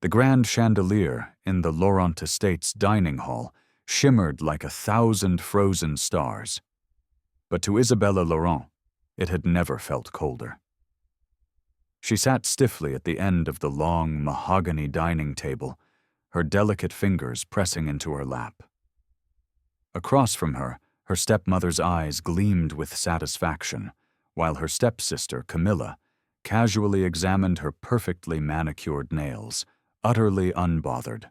The grand chandelier in the Laurent Estates dining hall shimmered like 1,000 frozen stars. But to Isabella Laurent, it had never felt colder. She sat stiffly at the end of the long mahogany dining table, her delicate fingers pressing into her lap. Across from her, her stepmother's eyes gleamed with satisfaction, while her stepsister, Camilla, casually examined her perfectly manicured nails, utterly unbothered.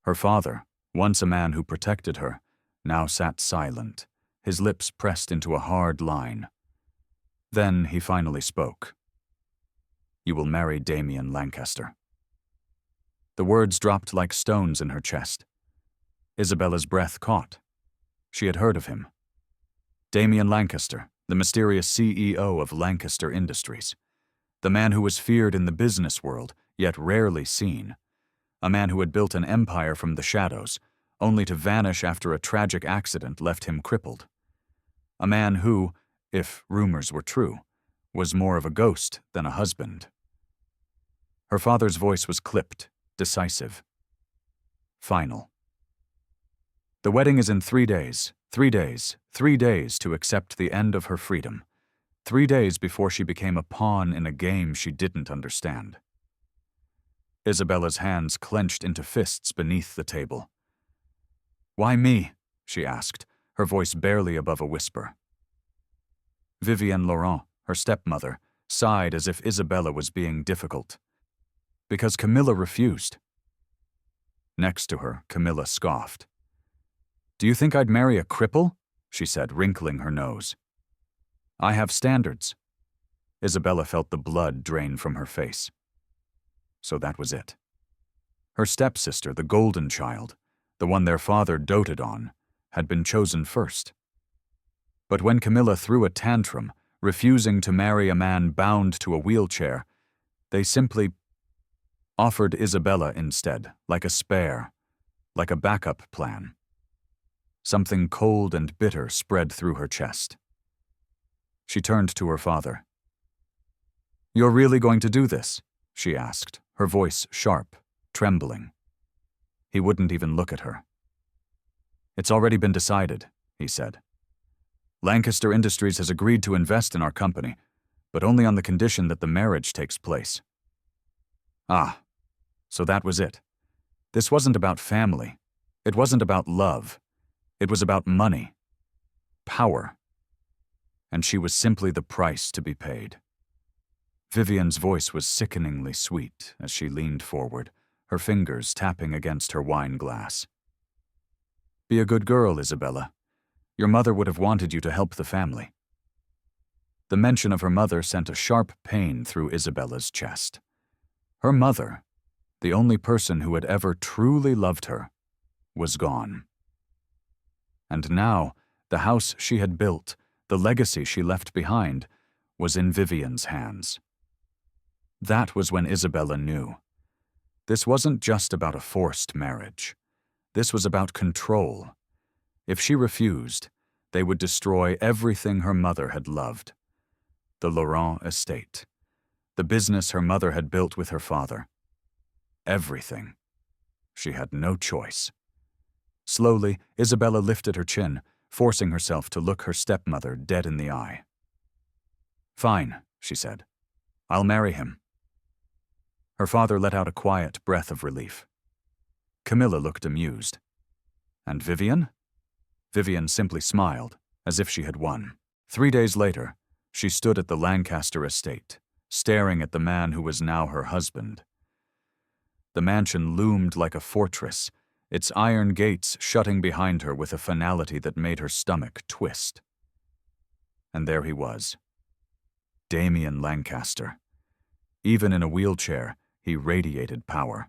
Her father, once a man who protected her, now sat silent, his lips pressed into a hard line. Then he finally spoke. "You will marry Damien Lancaster." The words dropped like stones in her chest. Isabella's breath caught. She had heard of him. Damien Lancaster, the mysterious CEO of Lancaster Industries. The man who was feared in the business world, yet rarely seen. A man who had built an empire from the shadows, only to vanish after a tragic accident left him crippled. A man who, if rumors were true, was more of a ghost than a husband. Her father's voice was clipped, decisive. Final. The wedding is in 3 days, 3 days, 3 days to accept the end of her freedom. 3 days before she became a pawn in a game she didn't understand. Isabella's hands clenched into fists beneath the table. "Why me?" she asked, her voice barely above a whisper. Vivienne Laurent, her stepmother, sighed as if Isabella was being difficult. "Because Camilla refused." Next to her, Camilla scoffed. "Do you think I'd marry a cripple?" she said, wrinkling her nose. "I have standards." Isabella felt the blood drain from her face. So that was it. Her stepsister, the golden child, the one their father doted on, had been chosen first. But when Camilla threw a tantrum, refusing to marry a man bound to a wheelchair, they simply offered Isabella instead, like a spare, like a backup plan. Something cold and bitter spread through her chest. She turned to her father. "You're really going to do this?" she asked, her voice sharp, trembling. He wouldn't even look at her. "It's already been decided," he said. "Lancaster Industries has agreed to invest in our company, but only on the condition that the marriage takes place." Ah, so that was it. This wasn't about family. It wasn't about love. It was about money. Power. And she was simply the price to be paid. Vivienne's voice was sickeningly sweet as she leaned forward, her fingers tapping against her wine glass. "Be a good girl, Isabella. Your mother would have wanted you to help the family." The mention of her mother sent a sharp pain through Isabella's chest. Her mother, the only person who had ever truly loved her, was gone. And now, the house she had built, the legacy she left behind, was in Vivienne's hands. That was when Isabella knew. This wasn't just about a forced marriage. This was about control. If she refused, they would destroy everything her mother had loved. The Laurent estate. The business her mother had built with her father. Everything. She had no choice. Slowly, Isabella lifted her chin, forcing herself to look her stepmother dead in the eye. "Fine," she said. "I'll marry him." Her father let out a quiet breath of relief. Camilla looked amused. And Vivienne? Vivienne simply smiled, as if she had won. 3 days later, she stood at the Lancaster estate, staring at the man who was now her husband. The mansion loomed like a fortress, its iron gates shutting behind her with a finality that made her stomach twist. And there he was. Damien Lancaster. Even in a wheelchair, he radiated power.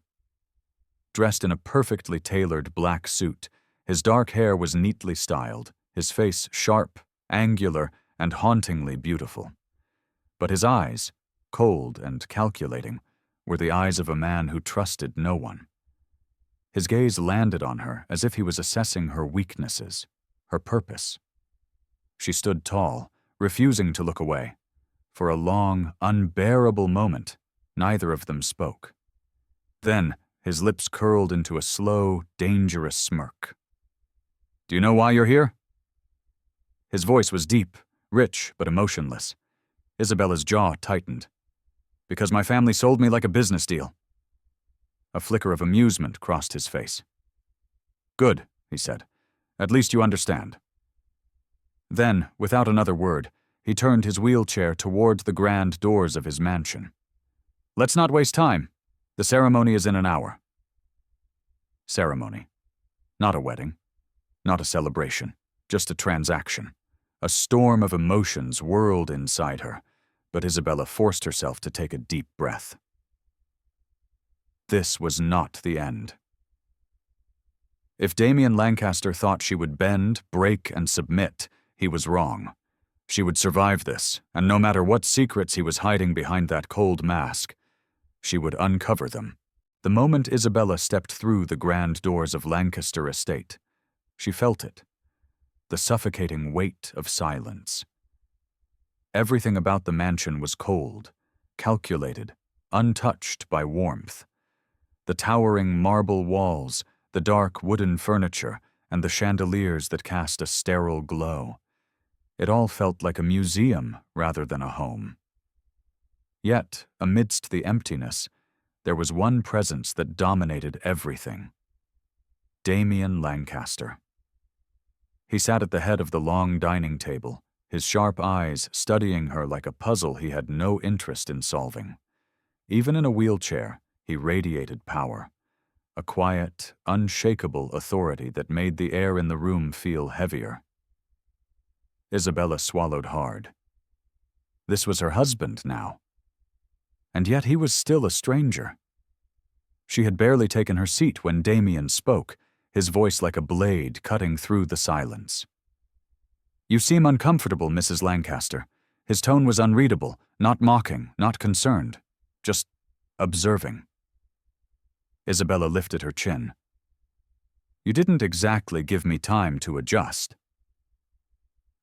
Dressed in a perfectly tailored black suit, his dark hair was neatly styled, his face sharp, angular, and hauntingly beautiful. But his eyes, cold and calculating, were the eyes of a man who trusted no one. His gaze landed on her as if he was assessing her weaknesses, her purpose. She stood tall, refusing to look away. For a long, unbearable moment, neither of them spoke. Then, his lips curled into a slow, dangerous smirk. "Do you know why you're here?" His voice was deep, rich, but emotionless. Isabella's jaw tightened. "Because my family sold me like a business deal." A flicker of amusement crossed his face. "Good," he said. "At least you understand." Then, without another word, he turned his wheelchair toward the grand doors of his mansion. "Let's not waste time. The ceremony is in an hour." Ceremony. Not a wedding. Not a celebration. Just a transaction. A storm of emotions whirled inside her, but Isabella forced herself to take a deep breath. This was not the end. If Damien Lancaster thought she would bend, break, and submit, he was wrong. She would survive this, and no matter what secrets he was hiding behind that cold mask, she would uncover them. The moment Isabella stepped through the grand doors of Lancaster Estate, she felt it. The suffocating weight of silence. Everything about the mansion was cold, calculated, untouched by warmth. The towering marble walls, the dark wooden furniture, and the chandeliers that cast a sterile glow. It all felt like a museum rather than a home. Yet, amidst the emptiness, there was one presence that dominated everything. Damien Lancaster. He sat at the head of the long dining table, his sharp eyes studying her like a puzzle he had no interest in solving. Even in a wheelchair, he radiated power. A quiet, unshakable authority that made the air in the room feel heavier. Isabella swallowed hard. This was her husband now. And yet he was still a stranger. She had barely taken her seat when Damien spoke, his voice like a blade cutting through the silence. "You seem uncomfortable, Mrs. Lancaster." His tone was unreadable, not mocking, not concerned, just observing. Isabella lifted her chin. "You didn't exactly give me time to adjust."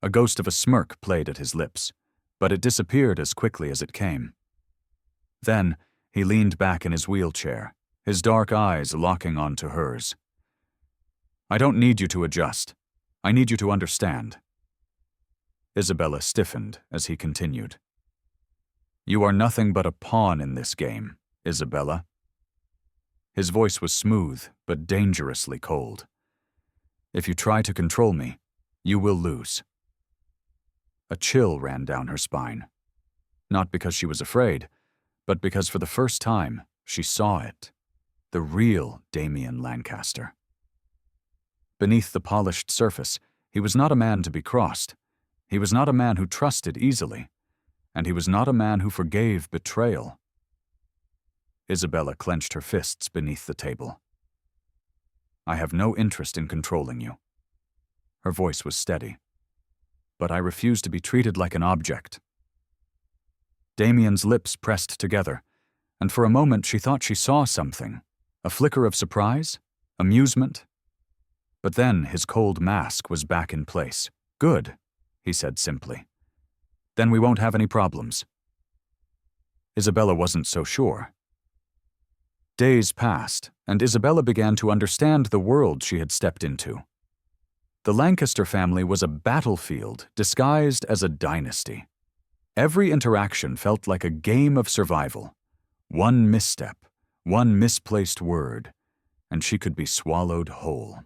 A ghost of a smirk played at his lips, but it disappeared as quickly as it came. Then, he leaned back in his wheelchair, his dark eyes locking onto hers. "I don't need you to adjust. I need you to understand." Isabella stiffened as he continued. "You are nothing but a pawn in this game, Isabella." His voice was smooth, but dangerously cold. "If you try to control me, you will lose." A chill ran down her spine. Not because she was afraid, but because for the first time, she saw it. The real Damien Lancaster. Beneath the polished surface, he was not a man to be crossed. He was not a man who trusted easily. And he was not a man who forgave betrayal. Isabella clenched her fists beneath the table. "I have no interest in controlling you." Her voice was steady. "But I refuse to be treated like an object." Damien's lips pressed together, and for a moment she thought she saw something. A flicker of surprise? Amusement? But then his cold mask was back in place. "Good," he said simply. "Then we won't have any problems." Isabella wasn't so sure. Days passed, and Isabella began to understand the world she had stepped into. The Lancaster family was a battlefield disguised as a dynasty. Every interaction felt like a game of survival. One misstep, one misplaced word, and she could be swallowed whole.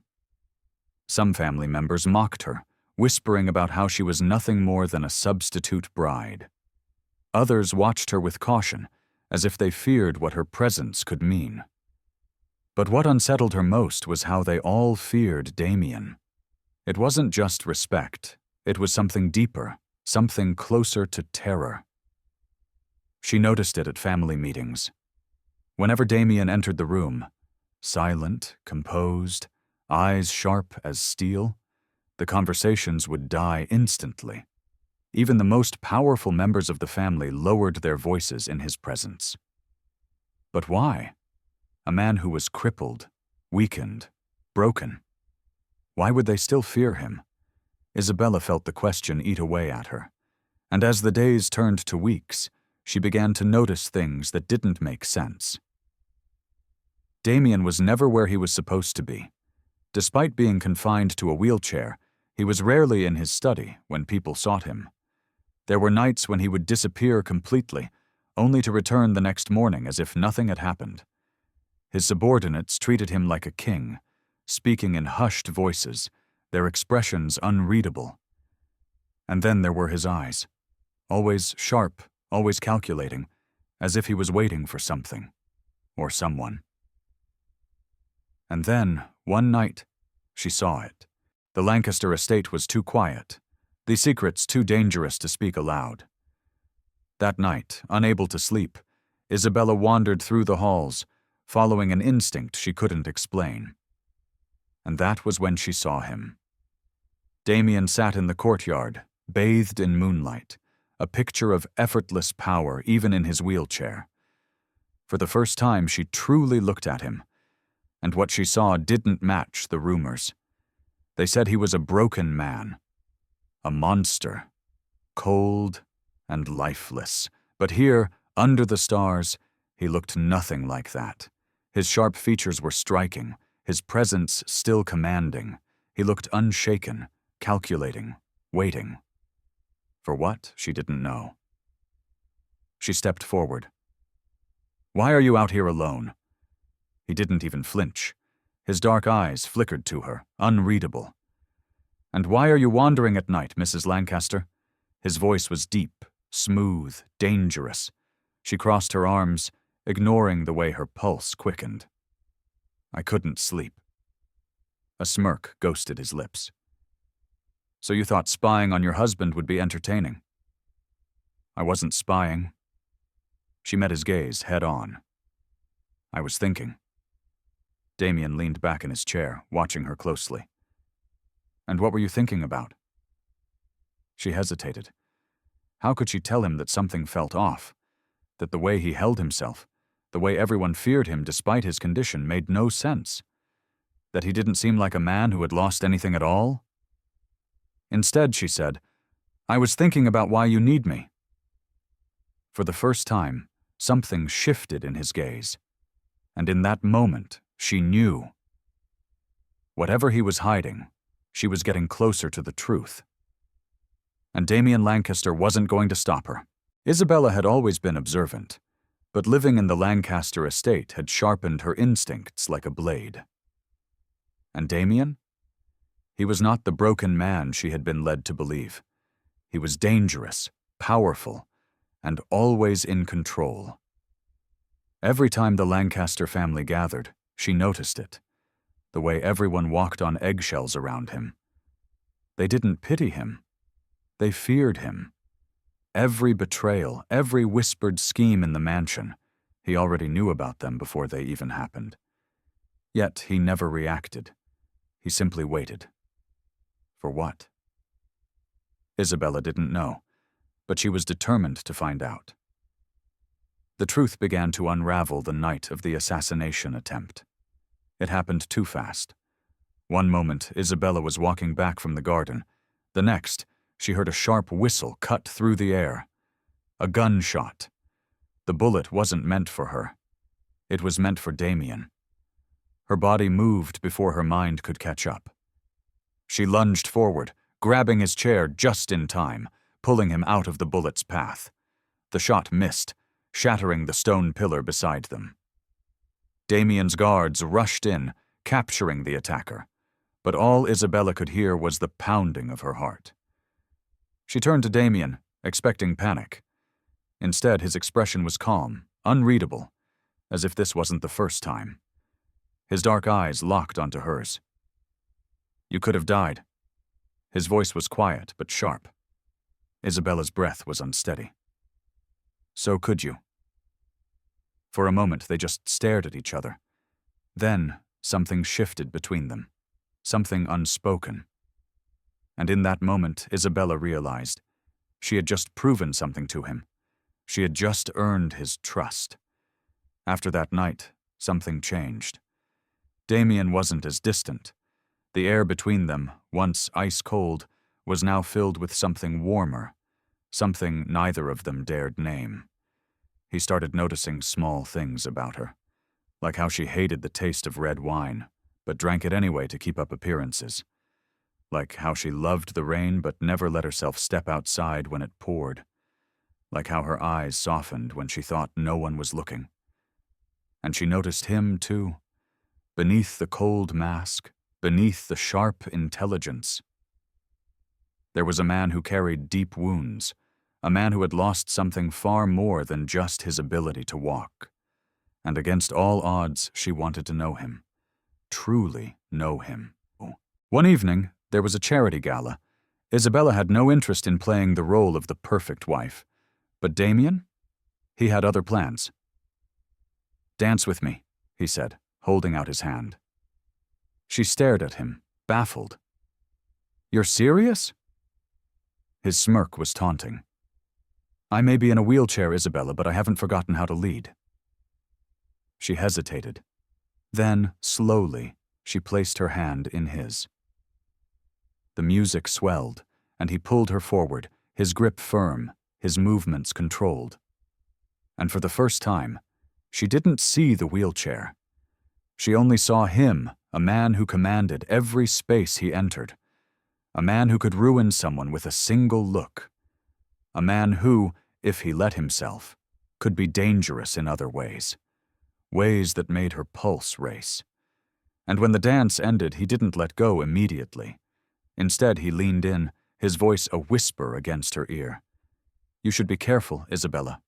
Some family members mocked her, whispering about how she was nothing more than a substitute bride. Others watched her with caution, as if they feared what her presence could mean. But what unsettled her most was how they all feared Damien. It wasn't just respect, it was something deeper, something closer to terror. She noticed it at family meetings. Whenever Damien entered the room, silent, composed, eyes sharp as steel, the conversations would die instantly. Even the most powerful members of the family lowered their voices in his presence. But why? A man who was crippled, weakened, broken. Why would they still fear him? Isabella felt the question eat away at her. And as the days turned to weeks, she began to notice things that didn't make sense. Damien was never where he was supposed to be. Despite being confined to a wheelchair, he was rarely in his study when people sought him. There were nights when he would disappear completely, only to return the next morning as if nothing had happened. His subordinates treated him like a king, speaking in hushed voices, their expressions unreadable. And then there were his eyes, always sharp, always calculating, as if he was waiting for something, or someone. And then, one night, she saw it. The Lancaster estate was too quiet, the secrets too dangerous to speak aloud. That night, unable to sleep, Isabella wandered through the halls, following an instinct she couldn't explain. And that was when she saw him. Damien sat in the courtyard, bathed in moonlight, a picture of effortless power even in his wheelchair. For the first time, she truly looked at him, and what she saw didn't match the rumors. They said he was a broken man, a monster, cold and lifeless. But here, under the stars, he looked nothing like that. His sharp features were striking, his presence still commanding. He looked unshaken, calculating, waiting. For what, she didn't know. She stepped forward. "Why are you out here alone?" He didn't even flinch. His dark eyes flickered to her, unreadable. "And why are you wandering at night, Mrs. Lancaster?" His voice was deep, smooth, dangerous. She crossed her arms, ignoring the way her pulse quickened. "I couldn't sleep." A smirk ghosted his lips. "So you thought spying on your husband would be entertaining?" "I wasn't spying." She met his gaze head on. "I was thinking." Damien leaned back in his chair, watching her closely. "And what were you thinking about?" She hesitated. How could she tell him that something felt off? That the way he held himself, the way everyone feared him despite his condition, made no sense? That he didn't seem like a man who had lost anything at all? Instead, she said, "I was thinking about why you need me." For the first time, something shifted in his gaze. And in that moment, she knew. Whatever he was hiding, she was getting closer to the truth. And Damien Lancaster wasn't going to stop her. Isabella had always been observant, but living in the Lancaster estate had sharpened her instincts like a blade. And Damien? He was not the broken man she had been led to believe. He was dangerous, powerful, and always in control. Every time the Lancaster family gathered, she noticed it, the way everyone walked on eggshells around him. They didn't pity him. They feared him. Every betrayal, every whispered scheme in the mansion, he already knew about them before they even happened. Yet he never reacted. He simply waited. For what? Isabella didn't know, but she was determined to find out. The truth began to unravel the night of the assassination attempt. It happened too fast. One moment, Isabella was walking back from the garden. The next, she heard a sharp whistle cut through the air. A gunshot. The bullet wasn't meant for her. It was meant for Damien. Her body moved before her mind could catch up. She lunged forward, grabbing his chair just in time, pulling him out of the bullet's path. The shot missed, shattering the stone pillar beside them. Damien's guards rushed in, capturing the attacker, but all Isabella could hear was the pounding of her heart. She turned to Damien, expecting panic. Instead, his expression was calm, unreadable, as if this wasn't the first time. His dark eyes locked onto hers. "You could have died." His voice was quiet but sharp. Isabella's breath was unsteady. "So could you." For a moment, they just stared at each other. Then, something shifted between them, something unspoken. And in that moment, Isabella realized she had just proven something to him. She had just earned his trust. After that night, something changed. Damien wasn't as distant. The air between them, once ice-cold, was now filled with something warmer, something neither of them dared name. He started noticing small things about her. like how she hated the taste of red wine, but drank it anyway to keep up appearances, like how she loved the rain but never let herself step outside when it poured, like how her eyes softened when she thought no one was looking. And she noticed him, too, beneath the cold mask, beneath the sharp intelligence. There was a man who carried deep wounds, a man who had lost something far more than just his ability to walk. And against all odds, she wanted to know him, truly know him. One evening, there was a charity gala. Isabella had no interest in playing the role of the perfect wife. But Damien? He had other plans. "Dance with me," he said, holding out his hand. She stared at him, baffled. "You're serious?" His smirk was taunting. "I may be in a wheelchair, Isabella, but I haven't forgotten how to lead." She hesitated. Then, slowly, she placed her hand in his. The music swelled, and he pulled her forward, his grip firm, his movements controlled. And for the first time, she didn't see the wheelchair. She only saw him, a man who commanded every space he entered. A man who could ruin someone with a single look. A man who, if he let himself, could be dangerous in other ways. Ways that made her pulse race. And when the dance ended, he didn't let go immediately. Instead, he leaned in, his voice a whisper against her ear. "You should be careful, Isabella."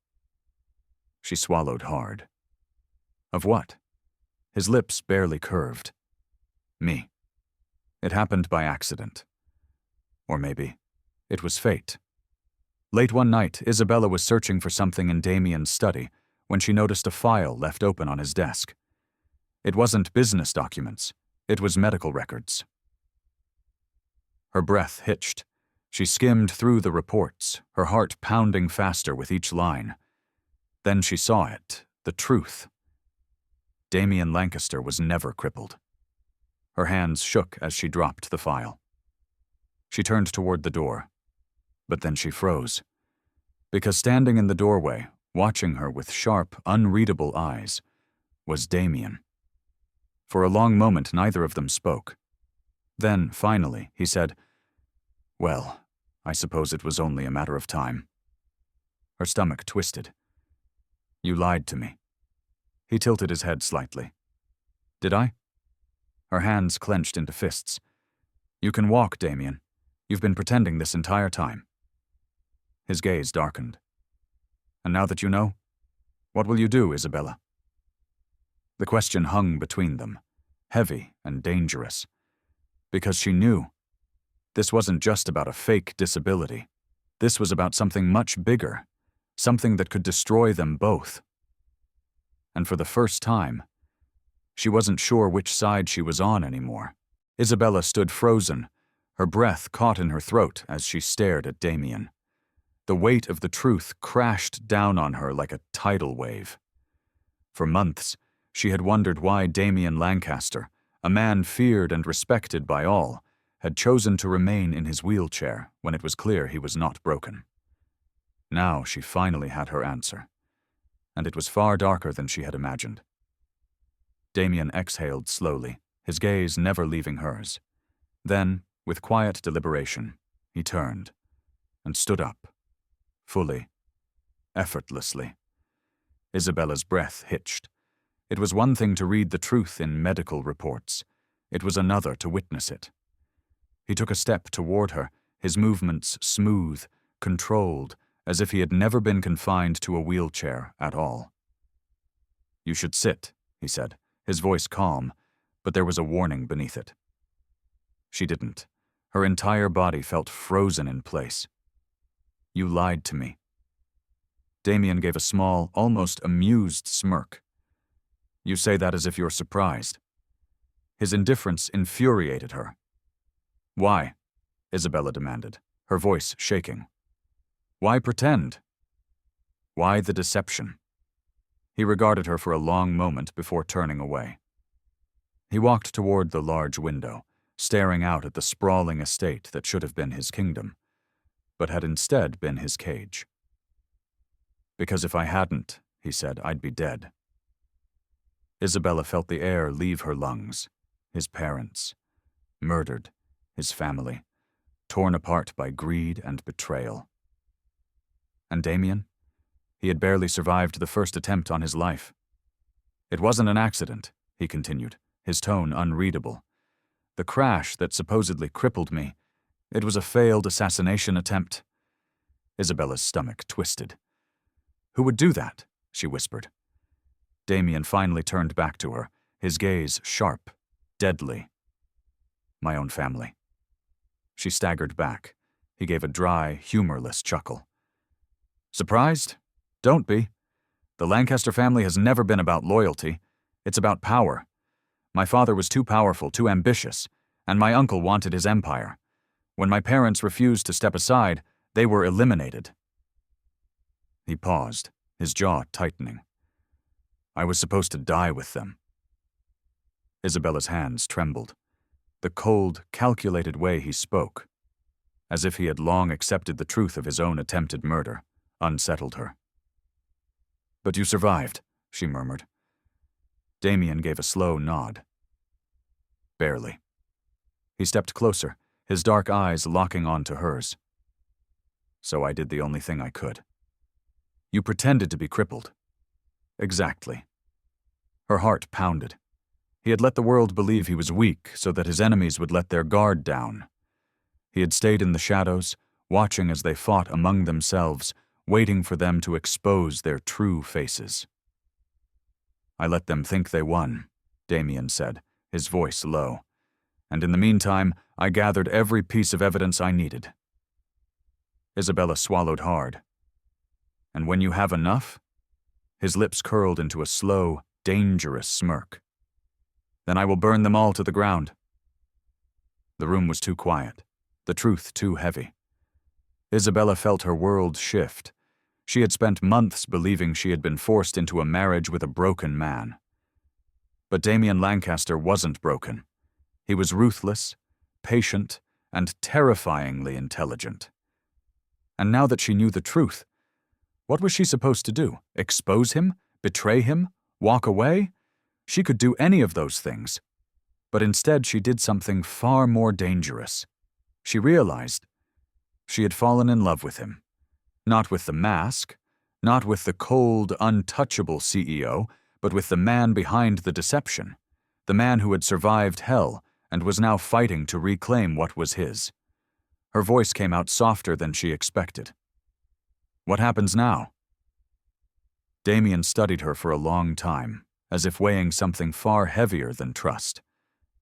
She swallowed hard. Of what? His lips barely curved. Me. It happened by accident. Or maybe it was fate. Late one night, Isabella was searching for something in Damien's study when she noticed a file left open on his desk. It wasn't business documents. It was medical records. Her breath hitched. She skimmed through the reports, her heart pounding faster with each line. Then she saw it, the truth. Damien Lancaster was never crippled. Her hands shook as she dropped the file. She turned toward the door, but then she froze. Because standing in the doorway, watching her with sharp, unreadable eyes, was Damien. For a long moment, neither of them spoke. Then, finally, he said, "Well, I suppose it was only a matter of time." Her stomach twisted. "You lied to me." He tilted his head slightly. "Did I?" Her hands clenched into fists. "You can walk, Damien. You've been pretending this entire time." His gaze darkened. "And now that you know, what will you do, Isabella?" The question hung between them, heavy and dangerous. Because she knew. This wasn't just about a fake disability. This was about something much bigger, something that could destroy them both. And for the first time, she wasn't sure which side she was on anymore. Isabella stood frozen, her breath caught in her throat as she stared at Damien. The weight of the truth crashed down on her like a tidal wave. For months, she had wondered why Damien Lancaster, a man feared and respected by all, had chosen to remain in his wheelchair when it was clear he was not broken. Now she finally had her answer, and it was far darker than she had imagined. Damien exhaled slowly, his gaze never leaving hers. Then, with quiet deliberation, he turned and stood up, fully, effortlessly. Isabella's breath hitched. It was one thing to read the truth in medical reports. It was another to witness it. He took a step toward her, his movements smooth, controlled, as if he had never been confined to a wheelchair at all. "You should sit," he said, his voice calm, but there was a warning beneath it. She didn't. Her entire body felt frozen in place. "You lied to me." Damien gave a small, almost amused smirk. "You say that as if you're surprised." His indifference infuriated her. "Why?" Isabella demanded, her voice shaking. "Why pretend? Why the deception?" He regarded her for a long moment before turning away. He walked toward the large window, staring out at the sprawling estate that should have been his kingdom, but had instead been his cage. "Because if I hadn't," he said, "I'd be dead." Isabella felt the air leave her lungs. His parents, murdered, his family, torn apart by greed and betrayal. And Damien? He had barely survived the first attempt on his life. It wasn't an accident, he continued, his tone unreadable. The crash that supposedly crippled me, it was a failed assassination attempt. Isabella's stomach twisted. Who would do that? She whispered. Damien finally turned back to her, his gaze sharp, deadly. My own family. She staggered back. He gave a dry, humorless chuckle. Surprised? Don't be. The Lancaster family has never been about loyalty. It's about power. My father was too powerful, too ambitious, and my uncle wanted his empire. When my parents refused to step aside, they were eliminated. He paused, his jaw tightening. I was supposed to die with them. Isabella's hands trembled. The cold, calculated way he spoke, as if he had long accepted the truth of his own attempted murder, unsettled her. But you survived, she murmured. Damien gave a slow nod. Barely. He stepped closer, his dark eyes locking onto hers. So I did the only thing I could. You pretended to be crippled. Exactly. Her heart pounded. He had let the world believe he was weak so that his enemies would let their guard down. He had stayed in the shadows, watching as they fought among themselves, waiting for them to expose their true faces. I let them think they won, Damien said, his voice low. And in the meantime, I gathered every piece of evidence I needed. Isabella swallowed hard. And when you have enough? His lips curled into a slow, dangerous smirk. Then I will burn them all to the ground. The room was too quiet, the truth too heavy. Isabella felt her world shift. She had spent months believing she had been forced into a marriage with a broken man. But Damien Lancaster wasn't broken. He was ruthless, patient, and terrifyingly intelligent. And now that she knew the truth, what was she supposed to do? Expose him? Betray him? Walk away? She could do any of those things. But instead she did something far more dangerous. She realized she had fallen in love with him. Not with the mask, not with the cold, untouchable CEO, but with the man behind the deception, the man who had survived hell and was now fighting to reclaim what was his. Her voice came out softer than she expected. What happens now? Damien studied her for a long time, as if weighing something far heavier than trust.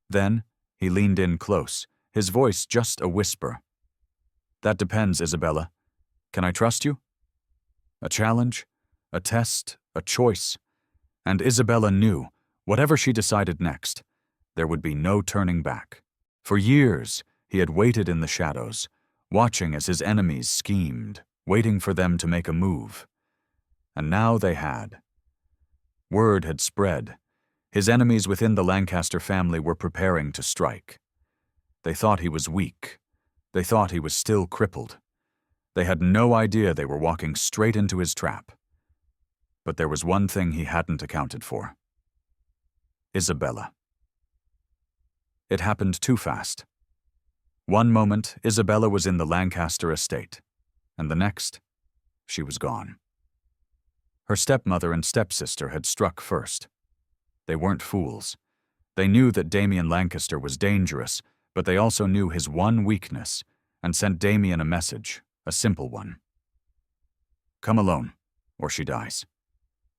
Then, he leaned in close, his voice just a whisper. That depends, Isabella. Can I trust you? A challenge, a test, a choice. And Isabella knew, whatever she decided next, there would be no turning back. For years, he had waited in the shadows, watching as his enemies schemed, waiting for them to make a move. And now they had. Word had spread. His enemies within the Lancaster family were preparing to strike. They thought he was weak. They thought he was still crippled. They had no idea they were walking straight into his trap. But there was one thing he hadn't accounted for. Isabella. It happened too fast. One moment, Isabella was in the Lancaster estate, and the next, she was gone. Her stepmother and stepsister had struck first. They weren't fools. They knew that Damien Lancaster was dangerous, but they also knew his one weakness and sent Damien a message, a simple one. Come alone, or she dies.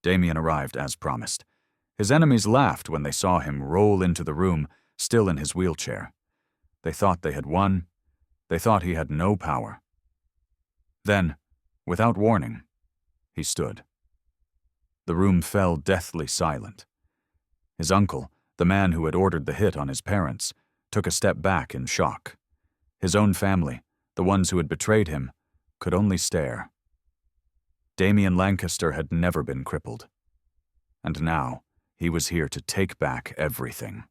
Damien arrived as promised. His enemies laughed when they saw him roll into the room, still in his wheelchair. They thought they had won. They thought he had no power. Then, without warning, he stood. The room fell deathly silent. His uncle, the man who had ordered the hit on his parents, took a step back in shock. His own family, the ones who had betrayed him, could only stare. Damien Lancaster had never been crippled. And now, he was here to take back everything.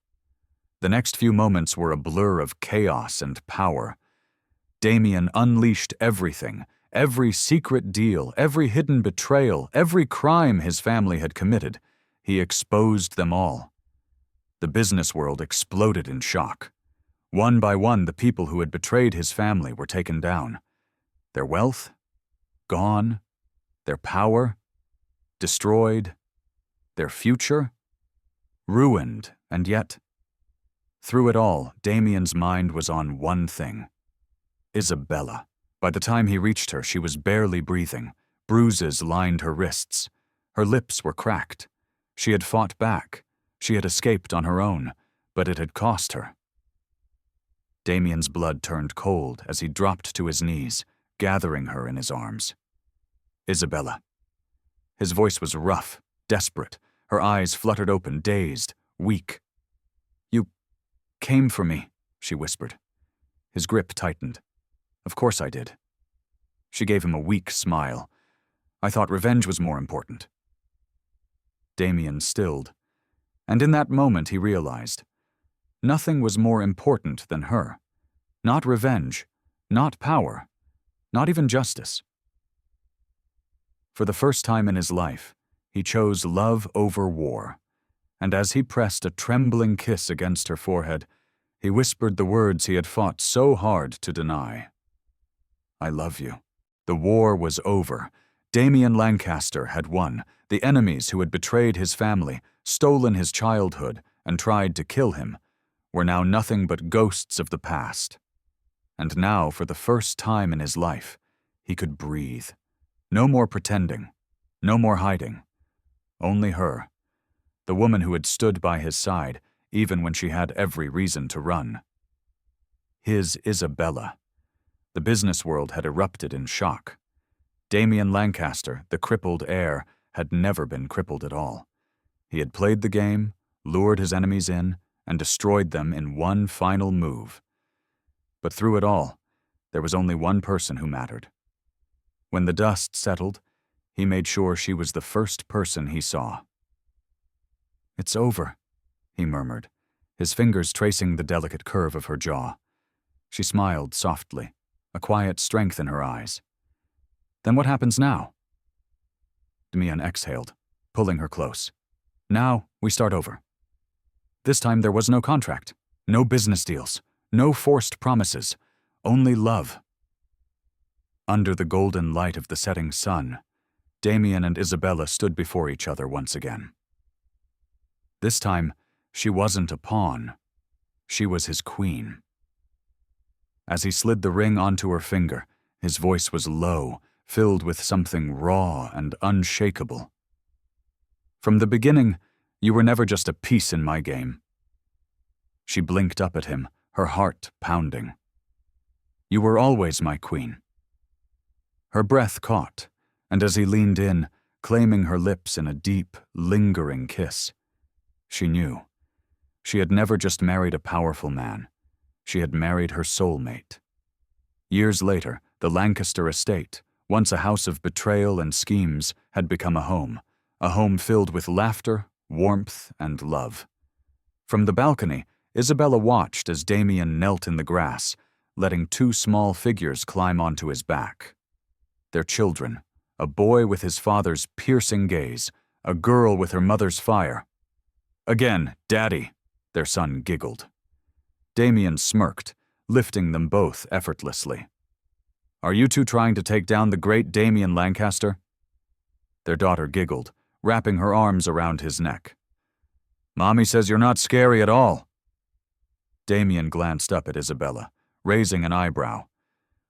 The next few moments were a blur of chaos and power. Damien unleashed everything, every secret deal, every hidden betrayal, every crime his family had committed. he exposed them all. The business world exploded in shock. One by one, the people who had betrayed his family were taken down. Their wealth, gone. Their power, destroyed. Their future, ruined. And yet, through it all, Damien's mind was on one thing: Isabella. By the time he reached her, she was barely breathing. Bruises lined her wrists. Her lips were cracked. She had fought back. She had escaped on her own, but it had cost her. Damien's blood turned cold as he dropped to his knees, gathering her in his arms. Isabella. His voice was rough, desperate. Her eyes fluttered open, dazed, weak. "You came for me," she whispered. His grip tightened. "Of course I did." She gave him a weak smile. "I thought revenge was more important." Damien stilled, and in that moment he realized nothing was more important than her. Not revenge, not power, not even justice. For the first time in his life, he chose love over war, and as he pressed a trembling kiss against her forehead, he whispered the words he had fought so hard to deny. "I love you." The war was over. Damien Lancaster had won. The enemies who had betrayed his family, stolen his childhood, and tried to kill him were now nothing but ghosts of the past. And now, for the first time in his life, he could breathe. No more pretending, no more hiding. Only her, the woman who had stood by his side, even when she had every reason to run. His Isabella. The business world had erupted in shock. Damien Lancaster, the crippled heir, had never been crippled at all. He had played the game, lured his enemies in, and destroyed them in one final move. But through it all, there was only one person who mattered. When the dust settled, he made sure she was the first person he saw. "It's over," he murmured, his fingers tracing the delicate curve of her jaw. She smiled softly, a quiet strength in her eyes. "Then what happens now?" Damien exhaled, pulling her close. "Now we start over." This time there was no contract, no business deals, no forced promises, only love. Under the golden light of the setting sun, Damien and Isabella stood before each other once again. This time, she wasn't a pawn. She was his queen. As he slid the ring onto her finger, his voice was low, filled with something raw and unshakable. "From the beginning, you were never just a piece in my game." She blinked up at him, her heart pounding. "You were always my queen." Her breath caught, and as he leaned in, claiming her lips in a deep, lingering kiss, she knew. She had never just married a powerful man. She had married her soulmate. Years later, the Lancaster estate, once a house of betrayal and schemes, had become a home filled with laughter, warmth, and love. From the balcony, Isabella watched as Damien knelt in the grass, letting two small figures climb onto his back. Their children, a boy with his father's piercing gaze, a girl with her mother's fire. "Again, Daddy," their son giggled. Damien smirked, lifting them both effortlessly. "Are you two trying to take down the great Damien Lancaster?" Their daughter giggled, wrapping her arms around his neck. "Mommy says you're not scary at all." Damien glanced up at Isabella, raising an eyebrow.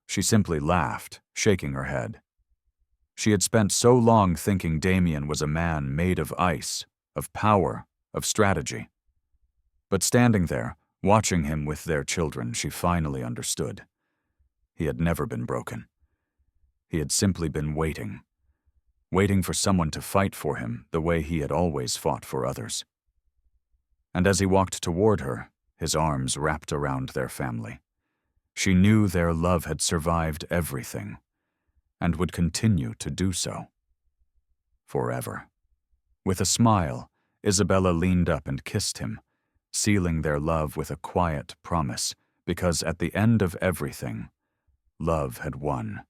She simply laughed, shaking her head. She had spent so long thinking Damien was a man made of ice, of power, of strategy. But standing there, watching him with their children, she finally understood. He had never been broken. He had simply been waiting for someone to fight for him the way he had always fought for others. And as he walked toward her, his arms wrapped around their family, she knew their love had survived everything, and would continue to do so. Forever. With a smile, Isabella leaned up and kissed him, sealing their love with a quiet promise, because at the end of everything, love had won.